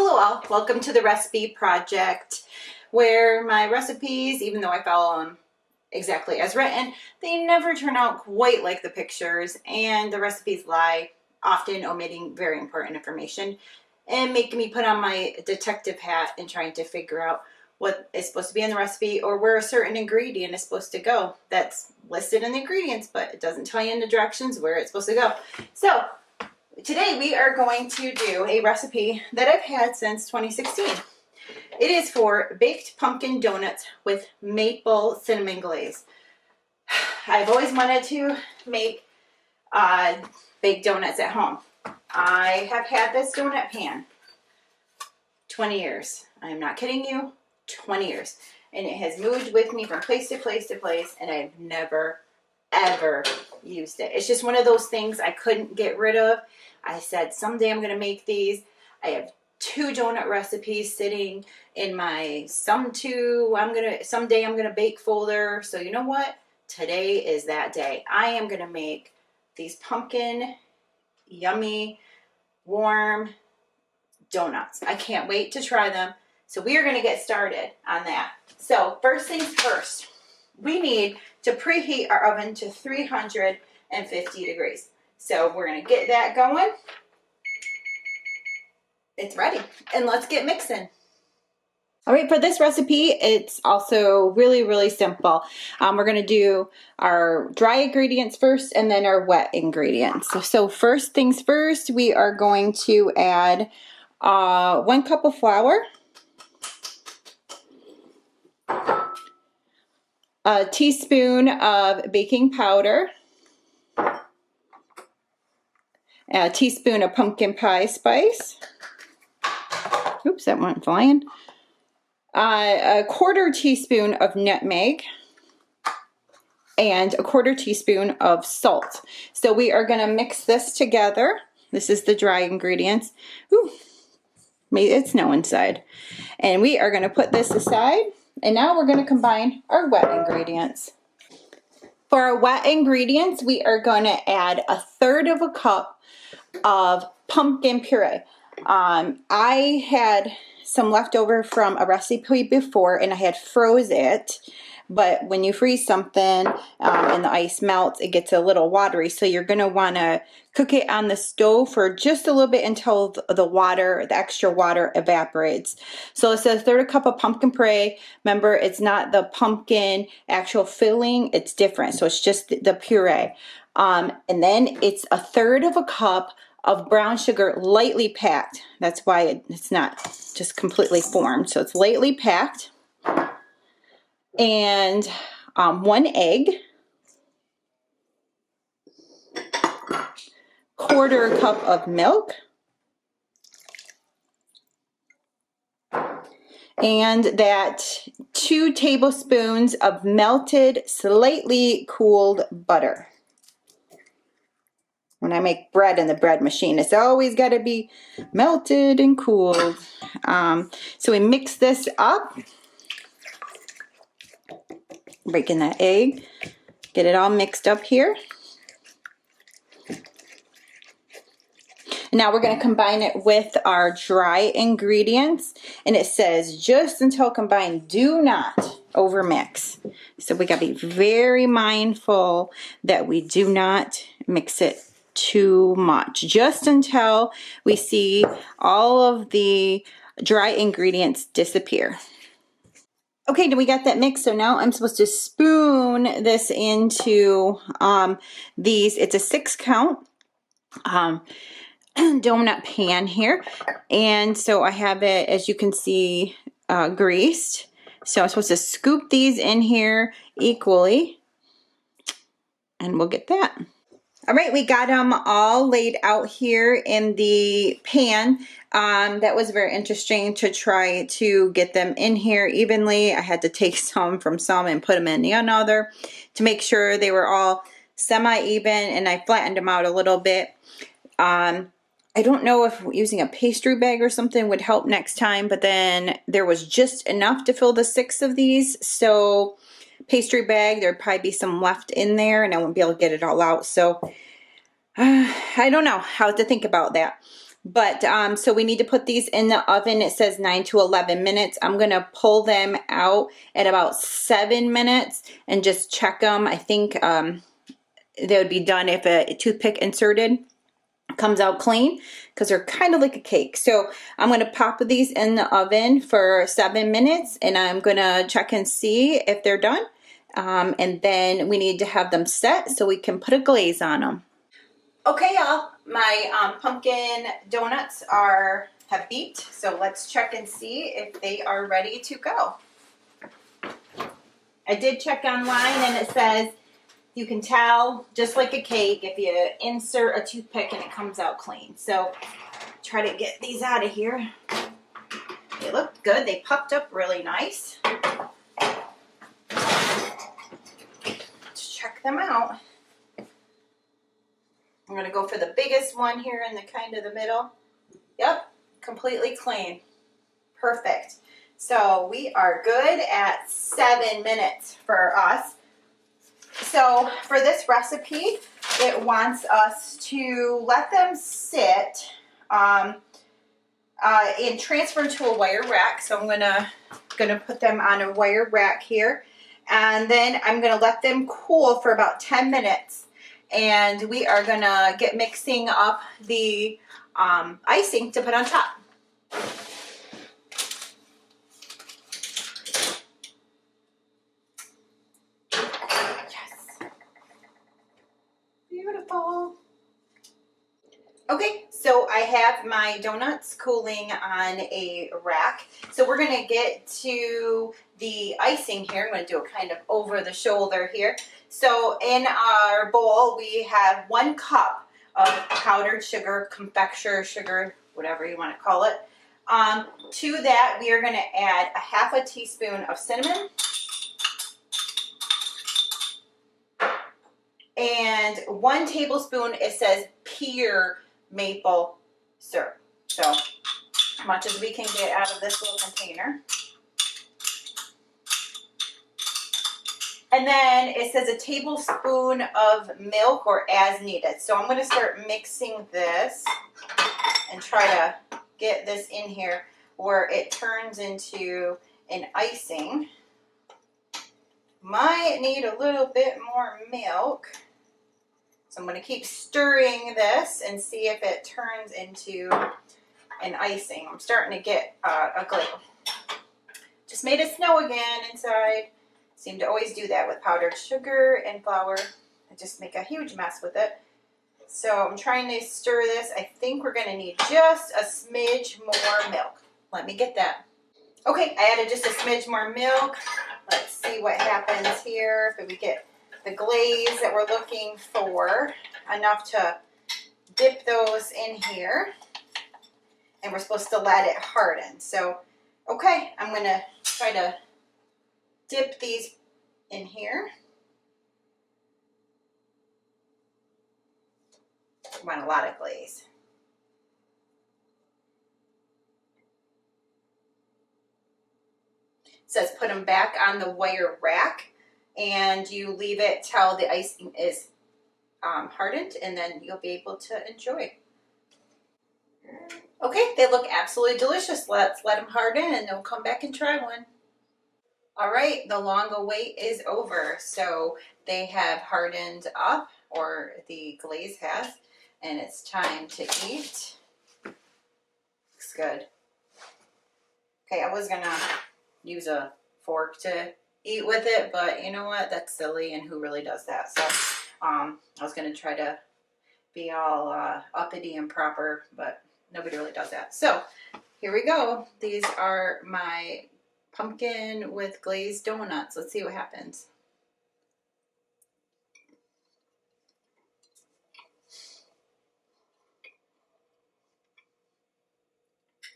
Hello all, welcome to the recipe project where my recipes, even though I follow them exactly as written, they never turn out quite like the pictures, and the recipes lie, often omitting very important information and making me put on my detective hat and trying to figure out what is supposed to be in the recipe or where a certain ingredient is supposed to go. That's listed in the ingredients, but it doesn't tell you in the directions where it's supposed to go. So today we are going to do a recipe that I've had since 2016. It is for baked pumpkin donuts with maple cinnamon glaze. I've always wanted to make baked donuts at home. I have had this donut pan 20 years. I am not kidding you, 20 years. And it has moved with me from place to place to place, and I've never, ever used it. It's just one of those things I couldn't get rid of. I said, someday I'm going to make these. I have 2 donut recipes sitting in my someday I'm going to bake folder. So you know what? Today is that day. I am going to make these pumpkin, yummy, warm donuts. I can't wait to try them. So we are going to get started on that. So first things first, we need to preheat our oven to 350 degrees. So we're going to get that going. It's ready. And let's get mixing. All right, for this recipe, it's also really, really simple. We're going to do our dry ingredients first and then our wet ingredients. So first things first, we are going to add 1 cup of flour, a teaspoon of baking powder, a teaspoon of pumpkin pie spice. Oops, that went flying. A 1/4 teaspoon of nutmeg and a 1/4 teaspoon of salt. So we are going to mix this together. This is the dry ingredients. Ooh, it's snow inside. And we are going to put this aside. And now we're going to combine our wet ingredients. For our wet ingredients, we are going to add 1/3 cup of pumpkin puree. I had some leftover from a recipe before and I had froze it, but when you freeze something and the ice melts, it gets a little watery, so you're going to want to cook it on the stove for just a little bit until the extra water evaporates. So it's 1/3 cup of pumpkin puree. Remember, it's not the pumpkin actual filling, it's different, so it's just the puree. And then it's 1/3 cup of brown sugar, lightly packed. That's why it's not just completely formed. So it's lightly packed. And 1 egg. 1/4 cup of milk. And that 2 tablespoons of melted, slightly cooled butter. When I make bread in the bread machine, it's always got to be melted and cooled. So we mix this up. Breaking that egg. Get it all mixed up here. Now we're going to combine it with our dry ingredients. And it says just until combined, do not overmix. So we got to be very mindful that we do not mix it too much, just until we see all of the dry ingredients disappear. Okay, we got that mix, so now I'm supposed to spoon this into these. It's a 6 count donut pan here, and so I have it, as you can see, greased. So I'm supposed to scoop these in here equally, and we'll get that. All right, we got them all laid out here in the pan. That was very interesting to try to get them in here evenly. I had to take some from some and put them in the another to make sure they were all semi-even, and I flattened them out a little bit. I don't know if using a pastry bag or something would help next time, but then there was just enough to fill the 6 of these, so pastry bag, there'd probably be some left in there and I won't be able to get it all out. So I don't know how to think about that. But so we need to put these in the oven. It says 9 to 11 minutes. I'm going to pull them out at about 7 minutes and just check them. I think they would be done if a toothpick inserted comes out clean, because they're kind of like a cake. So I'm going to pop these in the oven for 7 minutes, and I'm going to check and see if they're done. And then we need to have them set so we can put a glaze on them. Okay, y'all, my pumpkin donuts have beeped, so let's check and see if they are ready to go. I did check online, and it says you can tell, just like a cake, if you insert a toothpick and it comes out clean. So try to get these out of here. They look good. They puffed up really nice. Let's check them out. I'm going to go for the biggest one here in the kind of the middle. Yep, completely clean. Perfect. So we are good at 7 minutes for us. So for this recipe, it wants us to let them sit and transfer to a wire rack. So I'm gonna put them on a wire rack here, and then I'm gonna let them cool for about 10 minutes. And we are gonna get mixing up the icing to put on top. Yes. Beautiful. Okay, so I have my donuts cooling on a rack. So we're gonna get to the icing here. I'm gonna do it kind of over the shoulder here. So in our bowl, we have 1 cup of powdered sugar, confectioner sugar, whatever you want to call it. To that, we are going to add a half a teaspoon of cinnamon and 1 tablespoon, it says pure maple syrup. So as much as we can get out of this little container. And then it says a tablespoon of milk, or as needed. So I'm going to start mixing this and try to get this in here where it turns into an icing. Might need a little bit more milk. So I'm going to keep stirring this and see if it turns into an icing. I'm starting to get a glow. Just made it snow again inside. Seem to always do that with powdered sugar and flour. I just make a huge mess with it. So I'm trying to stir this. I think we're going to need just a smidge more milk. Let me get that. Okay, I added just a smidge more milk. Let's see what happens here. If we get the glaze that we're looking for, enough to dip those in here. And we're supposed to let it harden. So, okay, I'm going to try to dip these in here. I want a lot of glaze. It says put them back on the wire rack, and you leave it till the icing is hardened, and then you'll be able to enjoy. Okay, they look absolutely delicious. Let's let them harden, and then we'll come back and try one. All right, the long wait is over. So they have hardened up, or the glaze has, and it's time to eat. Looks good. Okay, I was gonna use a fork to eat with it, but you know what? That's silly, and who really does that? So I was gonna try to be all uppity and proper, but nobody really does that. So here we go. These are my pumpkin with glazed donuts. Let's see what happens.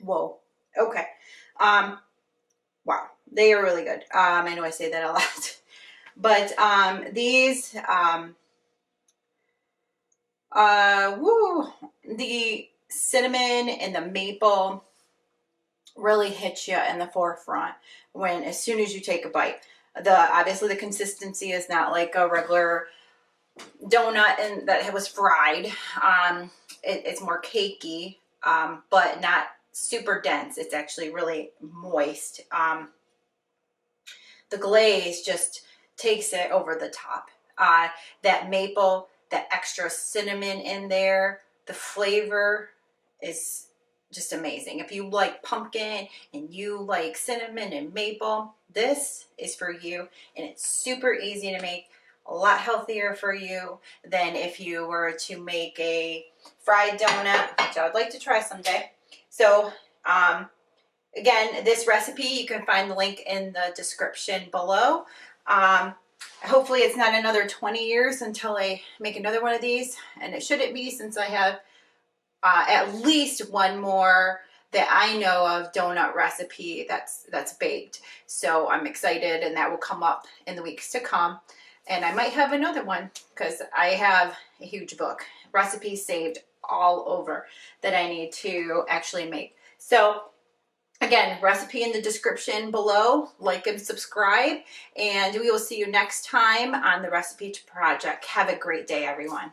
Whoa. Okay. Wow. They are really good. I know I say that a lot, but these the cinnamon and the maple really hits you in the forefront as soon as you take a bite. Obviously the consistency is not like a regular donut and that was fried. It's more cakey. but not super dense. It's actually really moist. The glaze just takes it over the top. That maple, that extra cinnamon in there, the flavor is just amazing. If you like pumpkin and you like cinnamon and maple, this is for you, and it's super easy to make, a lot healthier for you than if you were to make a fried donut, which I would like to try someday. So again, this recipe, you can find the link in the description below. Hopefully it's not another 20 years until I make another one of these, and it shouldn't be, since I have at least one more that I know of donut recipe that's baked. So I'm excited, and that will come up in the weeks to come. And I might have another one, because I have a huge book, recipes saved all over, that I need to actually make. So again, recipe in the description below. Like and subscribe, and we will see you next time on the Recipe Project. Have a great day, everyone.